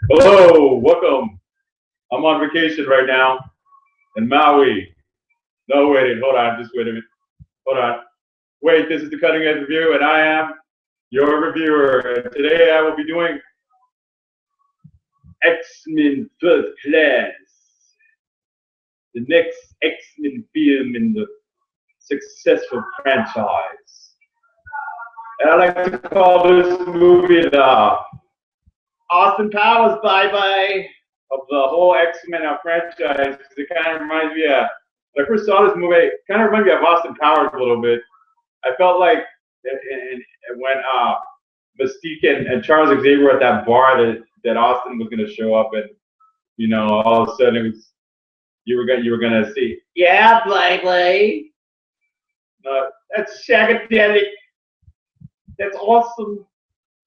Hello, welcome. I'm on vacation right now in Maui. No, wait, hold on, just wait a minute. Hold on. Wait, this is the Cutting Edge Review, and I am your reviewer. And today I will be doing X-Men First Class, the next X-Men film in the successful franchise. And I like to call this movie the Austin Powers bye-bye of the whole X-Men franchise. It kind of reminds me of, when I first saw this movie, it kind of reminded me of Austin Powers a little bit. I felt like when Mystique and Charles Xavier were at that bar that Austin was going to show up, and all of a sudden it was you were gonna see, yeah, Blake, that's Shagadelic, that's awesome,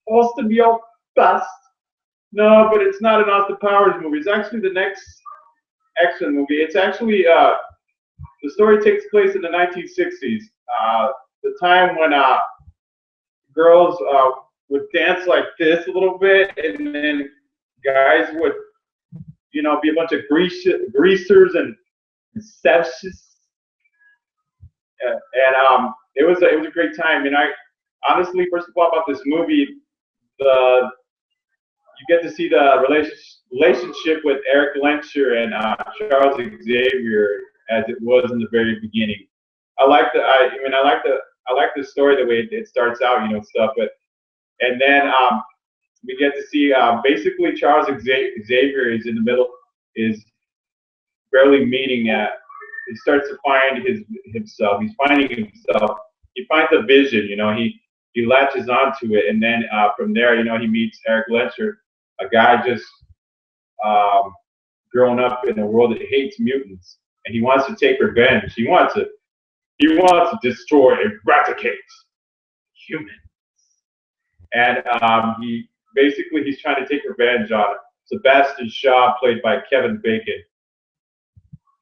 Austin, you're best. No, but it's not an Austin Powers movie. It's actually the next X-Men movie. It's actually the story takes place in the 1960s, the time when girls would dance like this a little bit, and then guys would, be a bunch of greasers and sepsis, and it was a great time. And I honestly, first of all, about this movie, the you get to see the relationship with Eric Lencher and Charles Xavier as it was in the very beginning. I like the story the way it starts out, stuff. But and then we get to see basically Charles Xavier is in the middle, is barely meeting at. He starts to find himself. He's finding himself. He finds a vision. He latches onto it, and then from there, he meets Eric Lencher, a guy just um, grown up in a world that hates mutants, and he wants to take revenge. He wants to destroy, eradicate humans, and he's trying to take revenge on Sebastian Shaw, played by Kevin Bacon.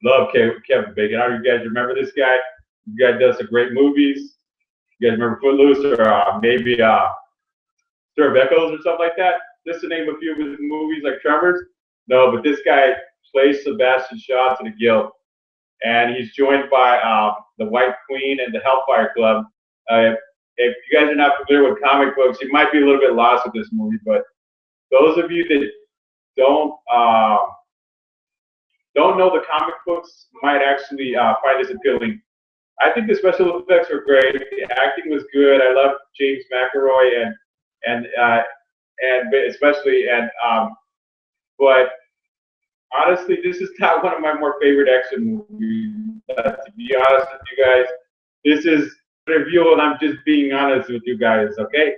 Love Kevin Bacon. How do you guys remember this guy? You guys does some great movies. You guys remember Footloose, or maybe Stir of Echoes or something like that? Just to name a few of his movies, like Tremors. No, but this guy plays Sebastian Shaw to the gill, and he's joined by the White Queen and the Hellfire Club. If you guys are not familiar with comic books, you might be a little bit lost with this movie. But those of you that don't don't know the comic books might actually find this appealing. I think the special effects were great. The acting was good. I love James McAvoy and especially but honestly, this is not one of my more favorite action movies. To be honest with you guys, this is a review, and I'm just being honest with you guys, okay?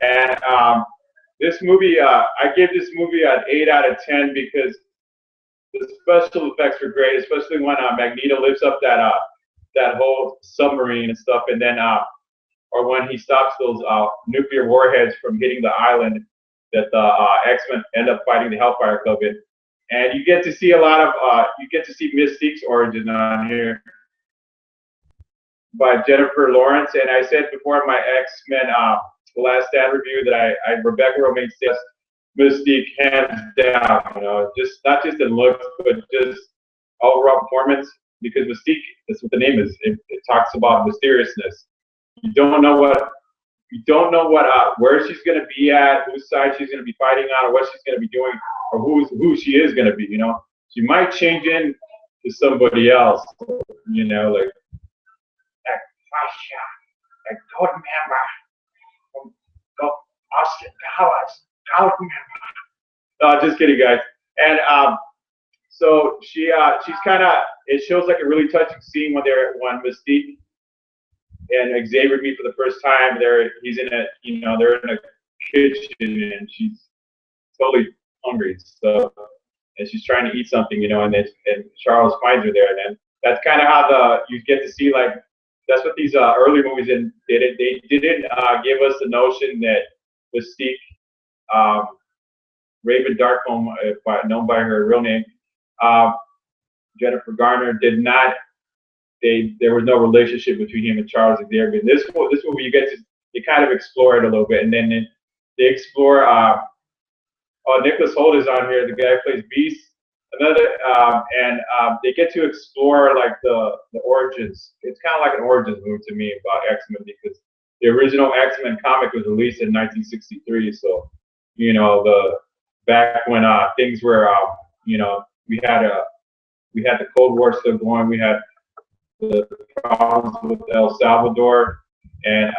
And this movie, I gave this movie an 8 out of 10 because the special effects were great, especially when Magneto lifts up that whole submarine and stuff, and then or when he stops those nuclear warheads from hitting the island that the X-Men end up fighting the Hellfire Club in. And you get to see you get to see Mystique's origin on here by Jennifer Lawrence. And I said before in my X-Men The Last Stand review that Rebecca Romijn says Mystique hands down, just not just in looks, but just overall performance. Because Mystique, that's what the name is. It talks about mysteriousness. You don't know where she's going to be at, whose side she's going to be fighting on, or what she's going to be doing, or who she is going to be. She might change in to somebody else. Like that Fasha, that gold member from Austin Powers, gold member. No, just kidding, guys. And so she's kind of. It shows like a really touching scene when Mystique and Xavier meet for the first time. They're in a kitchen, and she's totally hungry. So, and she's trying to eat something, and Charles finds her there, and then that's kind of how you get to see, like, that's what these early movies did. They didn't give us the notion that Mystique, Raven Darkholm, known by her real name, Jennifer Garner, did not. There was no relationship between him and Charles Xavier. In this movie, you kind of explore it a little bit, and then they explore Oh, Nicholas Hoult is on here. The guy who plays Beast. Another, they get to explore like the origins. It's kind of like an origins movie to me about X-Men because the original X-Men comic was released in 1963. So, you know, back when things were, you know, we had the Cold War still going. We had the problems with El Salvador, and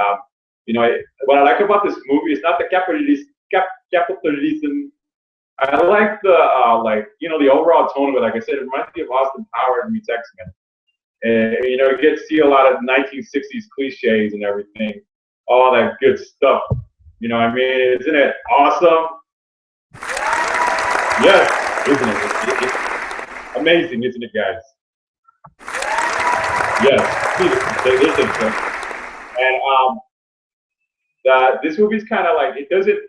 you know, what I like about this movie is not the capitalism. I like the like, you know, the overall tone of it. Like I said, it reminds me of Austin Powers meets X-Men. And you know, you get to see a lot of 1960s cliches and everything, all that good stuff. You know what I mean? Isn't it awesome? Yes, isn't it? It's amazing, isn't it, guys? Yes, they think so. And this movie's kind of like, it doesn't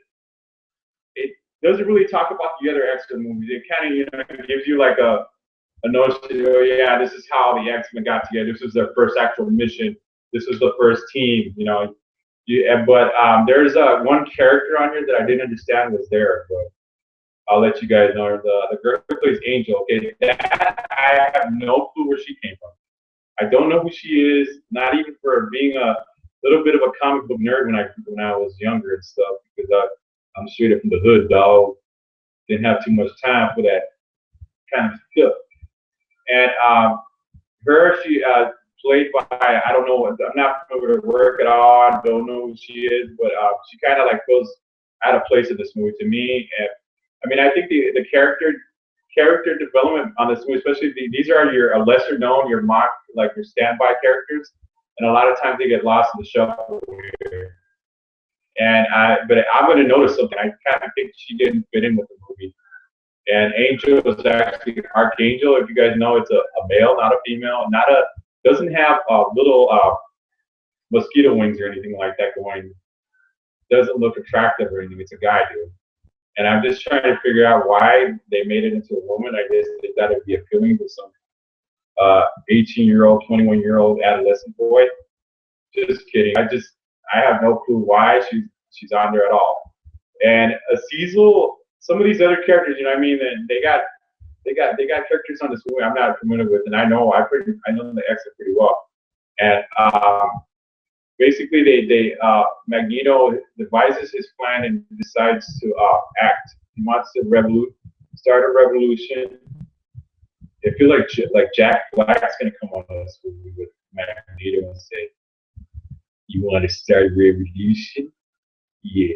really talk about the other X-Men movies. It kind of, you know, gives you like a notion, oh yeah, this is how the X-Men got together. This was their first actual mission. This was the first team, you know. But there's one character on here that I didn't understand was there, but I'll let you guys know. The girl who plays Angel, okay, that I have no clue where she came from. I don't know who she is, not even for being a little bit of a comic book nerd when I was younger and stuff, because I'm straight up from the hood, dog. Didn't have too much time for that kind of stuff. And she played by, I don't know, I'm not familiar with her work at all. I don't know who she is, but she kind of like goes out of place in this movie to me. And I mean, I think the character development on this movie, especially these are your lesser known, your mock, like your standby characters, and a lot of times they get lost in the shuffle here. But I'm going to notice something. I kind of think she didn't fit in with the movie. And Angel was actually an Archangel. If you guys know, it's a male, not a female. Doesn't have little mosquito wings or anything like that going. Doesn't look attractive or anything. It's a guy, dude. And I'm just trying to figure out why they made it into a woman. I guess they thought it'd be appealing to some 18-year-old, 21-year-old adolescent boy. Just kidding. I have no clue why she's on there at all. And Azazel, some of these other characters, you know what I mean? And they got characters on this movie I'm not familiar with, and I know the X-Men pretty well. And basically, Magneto devises his plan and decides to act. He wants to start a revolution. I feel like Jack Black's gonna come on this movie with Magneto and say, "You want to start a revolution?" Yeah.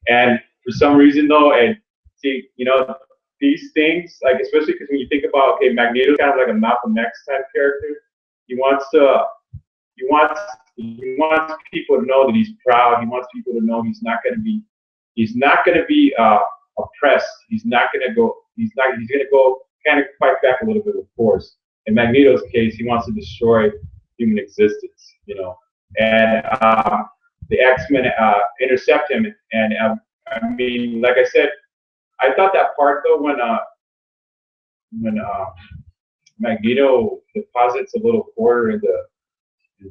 And for some reason, though, and see, you know, these things, like especially because when you think about, okay, Magneto's kind of like a Malcolm X type character. He wants people to know that he's proud. He wants people to know he's not going to be oppressed. He's going to go kind of fight back a little bit with force. In Magneto's case, he wants to destroy human existence, you know. And the X-Men intercept him, and I mean, like I said, I thought that part though when Magneto deposits a little quarter into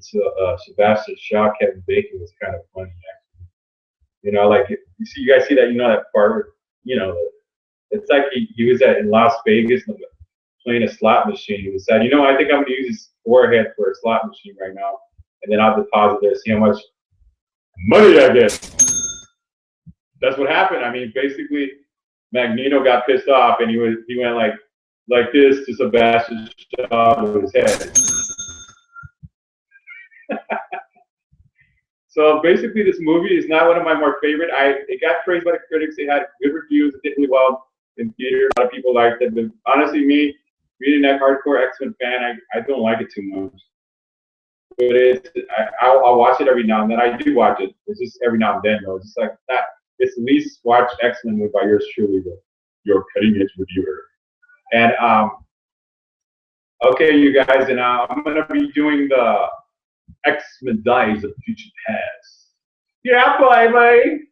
Sebastian Shaw, Kevin Bacon was kind of funny, actually. You know, like you guys see that, you know, that part where, you know, it's like he was in Las Vegas playing a slot machine. He decided, you know, I think I'm gonna use his forehead for a slot machine right now, and then I'll deposit there, see how much money I get. That's what happened. I mean, basically, Magneto got pissed off, and he went like this to Sebastian Shaw with his head. So basically, this movie is not one of my more favorite. It got praised by the critics. It had good reviews. It did really well in theater. A lot of people liked it. But honestly, me, being that hardcore X-Men fan, I don't like it too much. But I'll watch it every now and then. I do watch it. It's just every now and then, though. It's just like that. It's at least watch X-Men movie by yours truly, your cutting edge reviewer. And okay, you guys, and I'm gonna be doing the X-Men Dies of Future Past. Yeah, baby.